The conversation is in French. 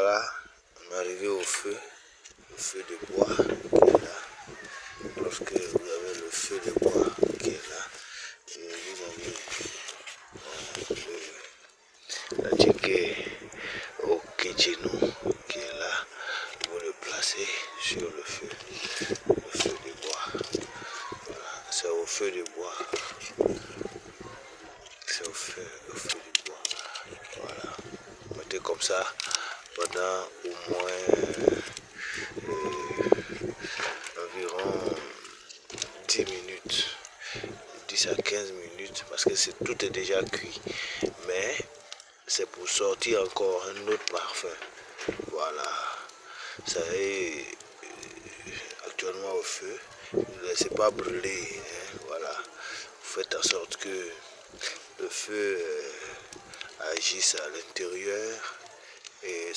voilà, on est arrivé au feu de bois qui est là. Lorsque vous avez le feu de bois qui est là, et vous avez la tchéké au Kitchenou qui est là, vous le placez sur le feu de bois. Voilà, c'est au feu de bois. C'est au feu du bois. Voilà. Mettez comme ça pendant au moins environ 10 minutes. 10 à 15 minutes parce que tout est déjà cuit. Mais c'est pour sortir encore un autre parfum. Voilà. Ça est actuellement au feu. Ne laissez pas brûler. Hein. Voilà. Vous faites en sorte que le feu agisse à l'intérieur et